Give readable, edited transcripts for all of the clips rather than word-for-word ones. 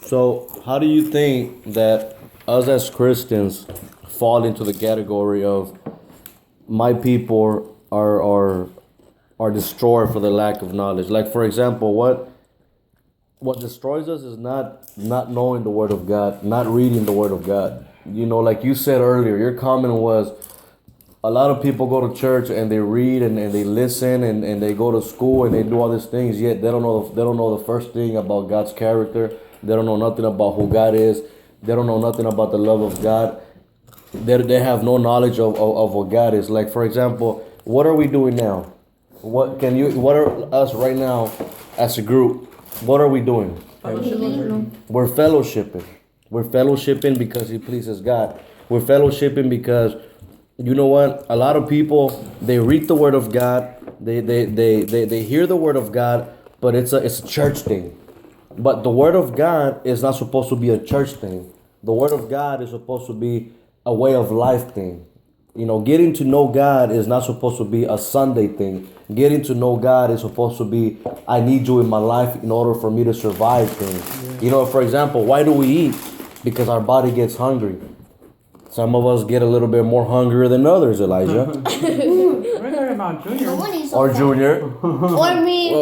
So, how do you think that us as Christians fall into the category of my people are destroyed for the lack of knowledge? Like, for example, what destroys us is not knowing the Word of God, not reading the Word of God. You know, like you said earlier, your comment was a lot of people go to church and they read and they listen and they go to school and they do all these things, yet they don't know the first thing about God's character. They don't know nothing about who God is. They don't know nothing about the love of God. They have no knowledge of what God is. Like, for example, what are we doing now? What are us right now as a group? What are we doing? We're fellowshipping. We're fellowshipping because it pleases God. We're fellowshipping because you know what? A lot of people, they read the Word of God, they hear the Word of God, but it's a church thing. But the Word of God is not supposed to be a church thing. The Word of God is supposed to be a way of life thing. You know, getting to know God is not supposed to be a Sunday thing. Getting to know God is supposed to be, I need you in my life in order for me to survive thing. Yeah. You know, for example, why do we eat? Because our body gets hungry. Some of us get a little bit more hungrier than others, Elijah. We're talking about Junior. Or Junior. Or me.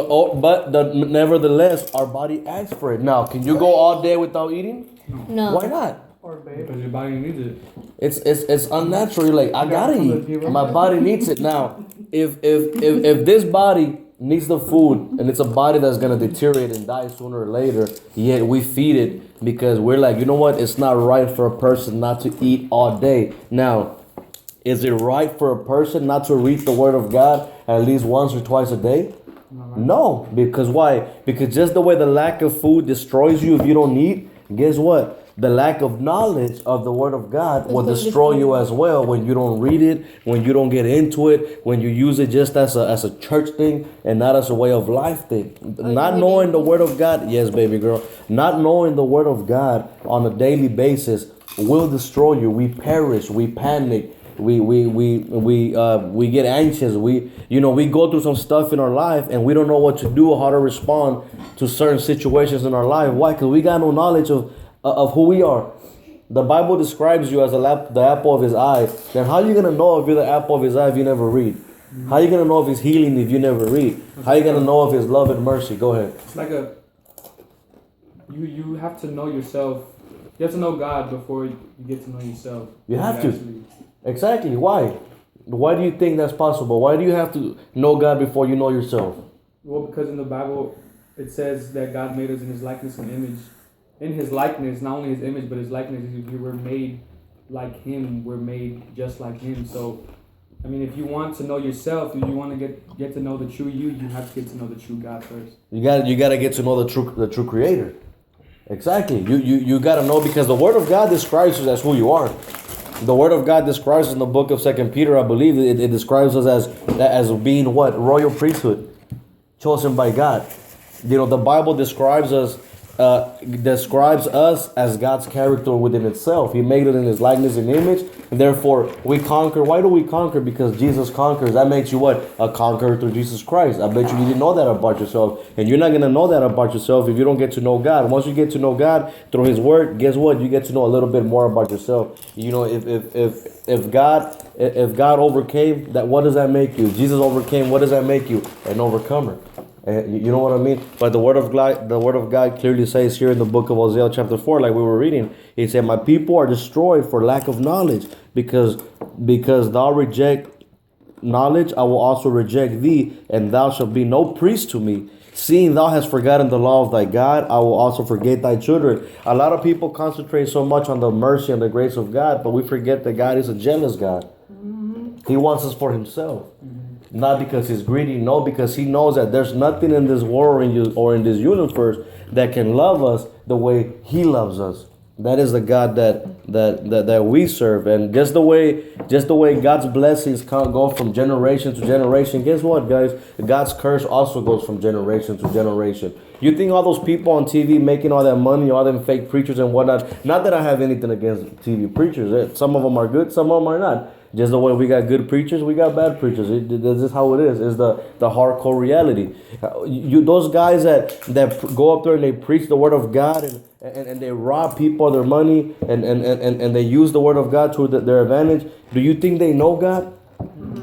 But nevertheless, our body asks for it. Now, can you go all day without eating? No. Why not? Or babe. Because your body needs it. It's unnatural. You're like, I gotta eat. My body needs it. Now, if this body needs the food and it's a body that's gonna deteriorate and die sooner or later, yet we feed it because we're like, you know what? It's not right for a person not to eat all day. Now, is it right for a person not to read the Word of God at least once or twice a day? No, because why? Because just the way the lack of food destroys you if you don't eat, guess what? The lack of knowledge of the Word of God will destroy you as well when you don't read it, when you don't get into it, when you use it just as a church thing and not as a way of life thing. Not knowing the Word of God, yes, baby girl, not knowing the Word of God on a daily basis will destroy you. We perish, we panic, we get anxious. We go through some stuff in our life and we don't know what to do or how to respond to certain situations in our life. Why? Because we got no knowledge of who we are. The Bible describes you as the apple of his eye. Then how are you going to know if you're the apple of his eye if you never read? How are you going to know if he's healing if you never read? How are you going to know if his love and mercy? Go ahead. It's like you have to know yourself. You have to know God before you get to know yourself. You have to. Exactly. Why? Why do you think that's possible? Why do you have to know God before you know yourself? Well, because in the Bible, it says that God made us in his likeness and image. In his likeness, not only his image, but his likeness, we were made like him. We're made just like him. So, I mean, if you want to know yourself, if you want to get to know the true you have to get to know the true God first. You got to get to know the true Creator. Exactly. You got to know, because the Word of God describes us as who you are. The Word of God describes us in the book of 2 Peter, I believe, it describes us as being what? Royal priesthood, chosen by God. You know, the Bible describes us as God's character within itself. He made it in his likeness and image, and therefore we conquer. Why do we conquer? Because Jesus conquers. That makes you what? A conqueror through Jesus Christ. I bet you didn't know that about yourself, and you're not going to know that about yourself if you don't get to know God. Once you get to know God through his word, guess what? You get to know a little bit more about yourself. You know, if God overcame that, what does that make you? Jesus overcame, what does that make you? An overcomer. You know what I mean? But the word of God clearly says here in the book of Hosea chapter 4, like we were reading, it said, my people are destroyed for lack of knowledge, because thou reject knowledge, I will also reject thee, and thou shalt be no priest to me. Seeing thou hast forgotten the law of thy God, I will also forget thy children. A lot of people concentrate so much on the mercy and the grace of God, but we forget that God is a jealous God. He wants us for himself. Not because he's greedy, no, because he knows that there's nothing in this world or in this universe that can love us the way he loves us. That is the God that we serve. And just the way God's blessings can't go from generation to generation, guess what, guys? God's curse also goes from generation to generation. You think all those people on TV making all that money, all them fake preachers and whatnot, not that I have anything against TV preachers. Some of them are good, some of them are not. Just the way we got good preachers, we got bad preachers. This is how it is. It's the hardcore reality. Those guys that go up there and they preach the word of God and they rob people of their money and they use the word of God to their advantage. Do you think they know God?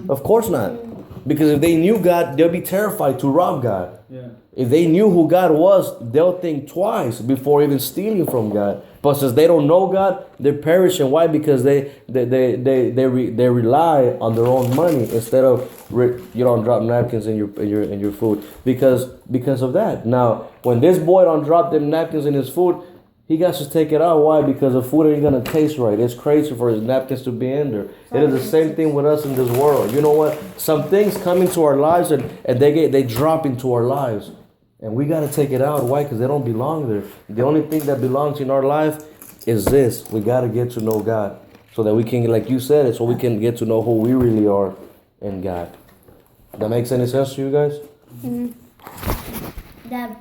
Of course not. Because if they knew God, they'll be terrified to rob God. Yeah. If they knew who God was, they'll think twice before even stealing from God. But since they don't know God, they're perishing. Why? Because they rely on their own money instead of you don't drop napkins in your food because of that. Now, when this boy don't drop them napkins in his food, he got to take it out. Why? Because the food ain't gonna taste right. It's crazy for his napkins to be in there. It is the same thing with us in this world. You know what? Some things come into our lives and they drop into our lives. And we got to take it out. Why? Because they don't belong there. The only thing that belongs in our life is this. We got to get to know God so that we can, like you said, so we can get to know who we really are in God. That makes any sense to you guys? That